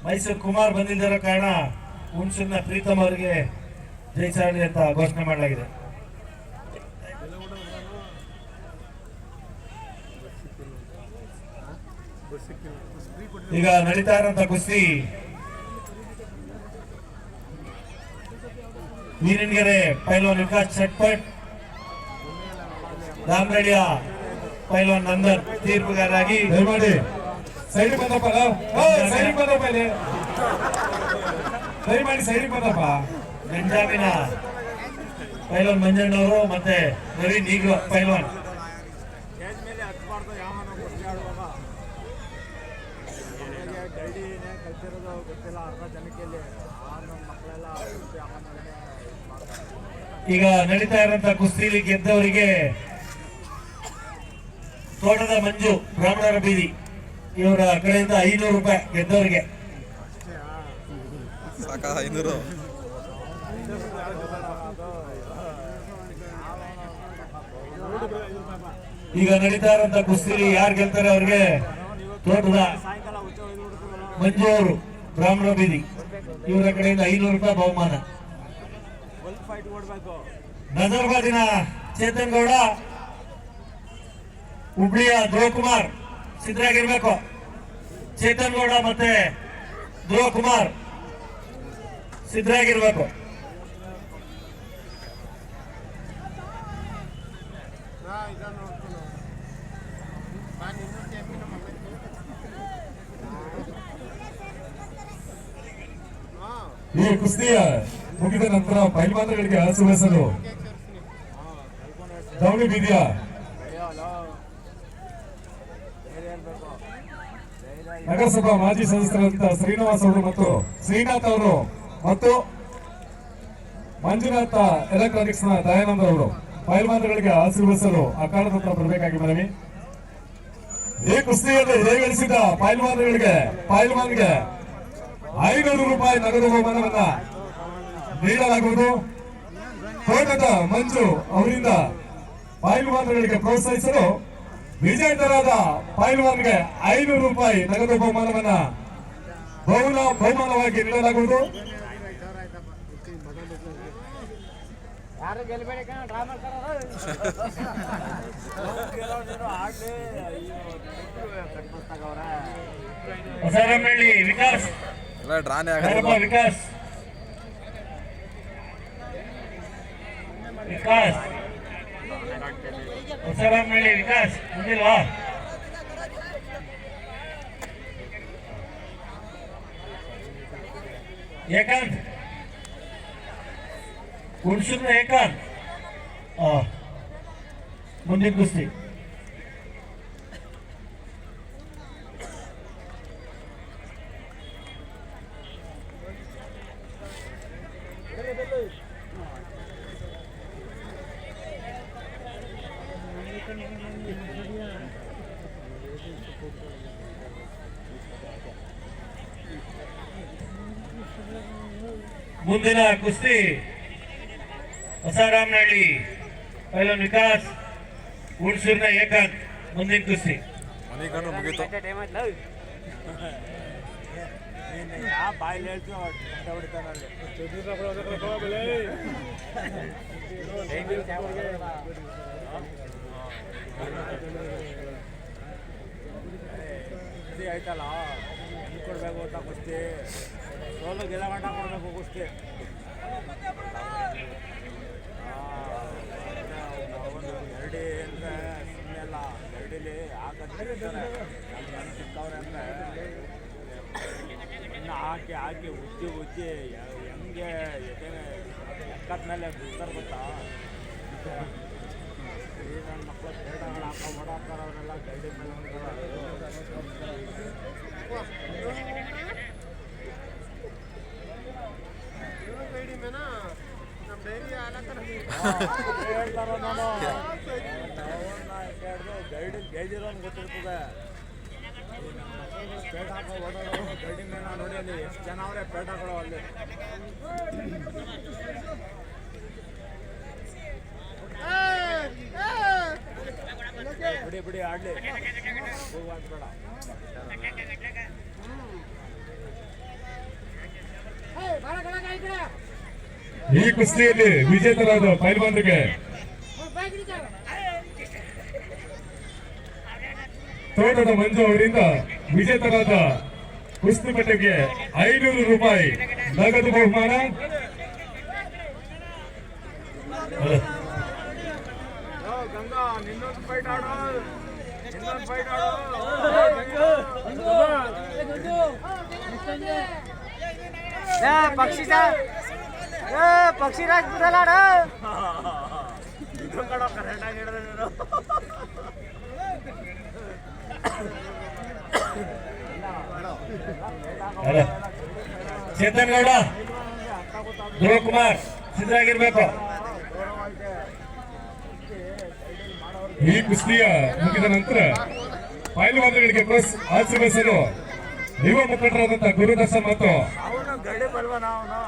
ಮೈಸೂರು ಕುಮಾರ್ ಬಂದಿದ್ದರ ಕಾರಣ ಹುಣಸೂರಿನ ಪ್ರೀತಮ್ ಅವರಿಗೆ ಜಯಿಸಾಡಲಿ ಅಂತ ಘೋಷಣೆ ಮಾಡಲಾಗಿದೆ. ಈಗ ನಡೀತಾ ಇರುವಂತ ಕುಸ್ತಿ ವೀರನ್ಗೆರೆ ಪೈಲ್ವಾನ್ ವಿಕಾಸ್ ಚಟ್ಪಟ್, ರಾಮರಳಿಯ ಪೈಲ್ವಾನ್ ನಂದನ್ ತೀರ್ಪುಗಾರರಾಗಿ ದಯಮಾಡಿ ಸೈಡ್ ಬಂದಪ್ಪ, ಸೈಡ್ ಬಂದಪ್ಪ, ದಯಮಾಡಿ ಸೈಡ್ ಬಂದಪ್ಪ. ಗಂಜಾಮಿನ ಪೈಲ್ವಾನ್ ಮಂಜಣ್ಣವರು ಮತ್ತೆ ನವೀನ್ ಈಗ್ಲೂ ಪೈಲ್ವಾನ್. ಈಗ ನಡೀತಾ ಇರುವಂತ ಕುಸ್ತಿಲಿ ಗೆದ್ದವರಿಗೆ ತೋಟದ ಮಂಜು ಬ್ರಾಹ್ಮಣರ ಬೀದಿ ಇವರ ಕಡೆಯಿಂದ 500 ರೂಪಾಯಿ ಗೆದ್ದವರಿಗೆ. ಈಗ ನಡೀತಾ ಇರುವಂತ ಕುಸ್ತಿಲಿ ಯಾರು ಗೆಲ್ತಾರೆ ಅವ್ರಿಗೆ ತೋಟದ ಮಂಜು ಅವರು ಬ್ರಾಹ್ಮಣರ ಬೀದಿ ಇವರ ಕಡೆಯಿಂದ 500 ರೂಪಾಯಿ ಬಹುಮಾನ. ನಜರ್ಬಾದಿನ ಚೇತನ್ ಗೌಡ, ಹುಬ್ಳಿಯ ಧ್ರುವ ಕುಮಾರ್ ಸಿದ್ಧರಾಗಿರ್ಬೇಕು. ಚೇತನ್ ಗೌಡ ಮತ್ತೆ ಧ್ರುವ ಕುಮಾರ್ ಸಿದ್ಧರಾಗಿರ್ಬೇಕು. ಈ ಕುಸ್ತಿಯ ಮುಗಿದ ನಂತರ ಪೈಲ್ವಾನಗಳಿಗೆ ಆಶೀರ್ವದಿಸಲು ದಾವಣಿ ಬೀದಿಯ ನಗರಸಭಾ ಮಾಜಿ ಸದಸ್ಯರಾದಂತಹ ಶ್ರೀನಿವಾಸ್ ಅವರು ಮತ್ತು ಶ್ರೀನಾಥ್ ಅವರು ಮತ್ತು ಮಂಜುನಾಥ ಎಲೆಕ್ಟ್ರಾನಿಕ್ಸ್ ನ ದಯಾನಂದ ಅವರು ಪೈಲ್ವಾನಗಳಿಗೆ ಆಶೀರ್ವದಿಸಲು ಅಖಾಡದ ಹತ್ರ ಬರಬೇಕಾಗಿ ಮನವಿ. ಈ ಕುಸ್ತಿಯಲ್ಲಿ ಜಯಗಳಿಸಿದ ಪೈಲ್ವಾನ್ಗೆ 500 ರೂಪಾಯಿ ನಗದು ಬಹುಮಾನವನ್ನ ನೀಡಲಾಗುವುದು. ತೋಟದ ಮಂಜು ಅವರಿಂದ ಪೈಲ್ವಾನ್ಗಳಿಗೆ ಪ್ರೋತ್ಸಾಹಿಸಲು ವಿಜೇತರಾದ ಪೈಲ್ವಾನ್ಗೆ 500 ರೂಪಾಯಿ ನಗದು ಬಹುಮಾನವನ್ನ ಬಹುಮಾನವಾಗಿ ನೀಡಲಾಗುವುದು. ಹೊಸರಾಮನಹಳ್ಳಿ ವಿಕಾಸ್, ವಿಕಾಸ್ ವಿಕಾಸ್ ಹೊಸರಾಮನಹಳ್ಳಿ ವಿಕಾಸ್ ಮುಂದಿಲ್ವಾ? ಏಕಾಂತ್ ಹುಣಸೂರಿನ ಏಕಾಂತ್ ಮುಂದಿನ ಕುಸ್ತಿ. ಮುಂದಿನ ಕುಸ್ತಿ ಹೊಸರಾಮನಹಳ್ಳಿ ಪೈಲ್ವಾನ್ ವಿಕಾಸ್, ಹುಣಸೂರಿನ ಏಕಾಂತ್. ಮುಂದಿನ ಕುಸ್ತಿ ಆಯ್ತಲ್ಲ ಕೊಡ್ಬೇಕು ಅಂತ ಕುಸ್ತಿ, ಸೋಲು ಗೆಲ್ಲ ಗಂಟ ಕೊಡ್ಬೇಕು ಕುಸ್ತಿ. ಒಂದು ಗರಡಿ ಅಂದರೆ ಸುಮ್ಮನೆ ಅಲ್ಲ, ಗರಡಿಲಿ ಹಾಕಿರ್ತಾರೆ ಸಿಕ್ಕವ್ರೆ ಅಂದರೆ ಇನ್ನು ಹಾಕಿ ಉಜ್ಜಿ ಹೆಂಗೆ ಎಕ್ಕದ ಮೇಲೆ ಬಿಡ್ತಾರೆ ಗೊತ್ತಾ. ನನ್ನ ಮಕ್ಕಳು ಪೇಟಗಳು ಓಡಾಡ್ತಾರೆ, ಅವರೆಲ್ಲ ಗರಡಿ ಮೇಲೆ ಗೈಡಿ ಗೈದಿರೋನ್ ಗೊತ್ತಿರ್ತದೆ. ಪೇಟ ಹಾಕೋ ಓಡಾಡೋ ಗೈಡಿ ಮೇಲೆ ನೋಡಿ ಅಲ್ಲಿ ಎಷ್ಟು ಜನ ಅವರೇ ಪೇಟಗಳು ಅಲ್ಲಿ. ಬಿಡಿ ಆಡ್ಲಿ ಹೋಗುವಂತ ಬೇಡ. ಈ ಕುಸ್ತಿಯಲ್ಲಿ ವಿಜೇತರಾದ ಪೈಲ್ವಾನರಿಗೆ ತೋಟದ ಮಂಜು ಅವರಿಂದ ವಿಜೇತರಾದ ಕುಸ್ತಿಪಟುಗೆ 500 ರೂಪಾಯಿ ನಗದು ಬಹುಮಾನ. ಗಂಗಾ ನಿನ್ನೊಂದು ಫೈಟ್ ಆಡೋ, ಇನ್ನೊಂದು ಫೈಟ್ ಆಡೋ. ಪಕ್ಷಿರಾಜ್ ಬಿಡಲಾಡ ಇದು ಕಡೋ ಕರೆಕ್ಟಾಗಿ ಹಿಡಿದ್ರೆ ನೀನು. ಚೇತನ್ ಗೌಡ, ಧ್ರುವಕುಮಾರ್ ಸಿದ್ಧರಾಗಿರ್ಬೇಕು. ಈ ಕುಸ್ತಿಯ ಮುಗಿದ ನಂತರ ಪೈಲ್ವಾನರಿಗೆ ಪ್ರೆಸ್ ಆಶೀರ್ವದಿಸಲು ಯುವ ಮುಖಂಡರಾದಂತಹ ಗುರುದರ್ಶನ್ ಮತ್ತು ಅವನು ಗಡಿ ಬಲ್ವನ ಅವನು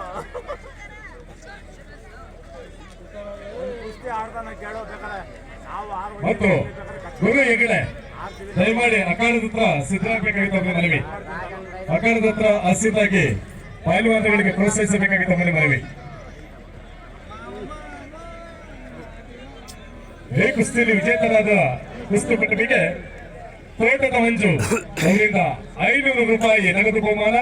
ಕುಸ್ತಿ ಆಡ್ತಾನೆ ಕೇಳೋ ಬೇಕಾರೆ ನಾವು ಮತ್ತು ಗುರು ಹೆಗಡೆ ದಯಮಾಡಿ ಅಖಾಡದ ಹತ್ರ ಸಿದ್ಧರಾಗಬೇಕಾಗಿತ್ತು ಮನವಿ. ಅಖಾಡದ ಹತ್ರ ಹಸಿದಾಗಿ ಪೈಲ್ವಾನಗಳಿಗೆ ಪ್ರೋತ್ಸಾಹಿಸಬೇಕಾಗಿತ್ತು ಮನವಿ. ಈ ಕುಸ್ತಿಯಲ್ಲಿ ವಿಜೇತರಾದ ಕುಸ್ತಿಪಟುವಿಗೆ ತೋಟದ ಮಂಜು ಅವರಿಂದ 500 ರೂಪಾಯಿ ನಗದು ಬಹುಮಾನ.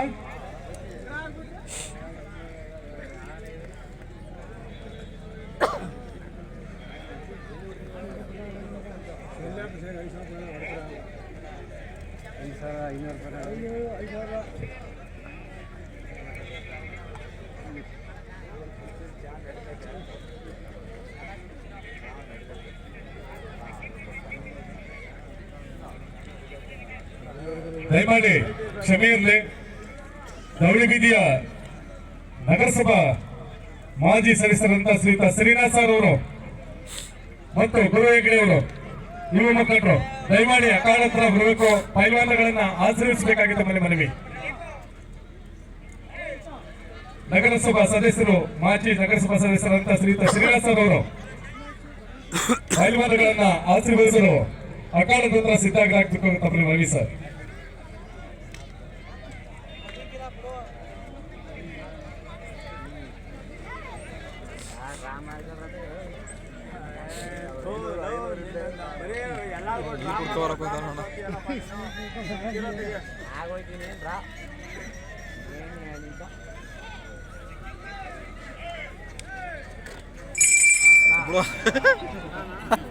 ದಯಮಾಡಿ ಕ್ಷಮೆ ಇರಲಿ. ಧವಳಿ ಬೀದಿಯ ನಗರಸಭಾ ಮಾಜಿ ಸದಸ್ಯರಂತ ಶ್ರೀಯುತ ಶ್ರೀನಾಥ್ ಸರ್ ಅವರು ಮತ್ತು ಗುರು ಹೆಗಡೆ ಅವರು ಯುವ ಮುಖಂಡರು ದಯಮಾಡಿ ಅಖಾಡ ಹತ್ರ ಬರಬೇಕು. ಪೈಲ್ವಾನಗಳನ್ನ ಆಶೀರ್ವಿಸಬೇಕಾಗಿತ್ತು ಮನವಿ. ನಗರಸಭಾ ಸದಸ್ಯರು ಮಾಜಿ ನಗರಸಭಾ ಸದಸ್ಯರಂತ ಶ್ರೀಯುತ ಶ್ರೀನಾಥ್ ಸರ್ ಅವರು ಪೈಲ್ವಾನಗಳನ್ನ ಆಶೀರ್ವದಿಸಲು ಅಖಾಡದ ಹತ್ರ ಸಿದ್ಧರಾಗಬೇಕು ಅಂತ ಮನವಿ ಸರ್. ಆಗೋಯ್ತೀನಿ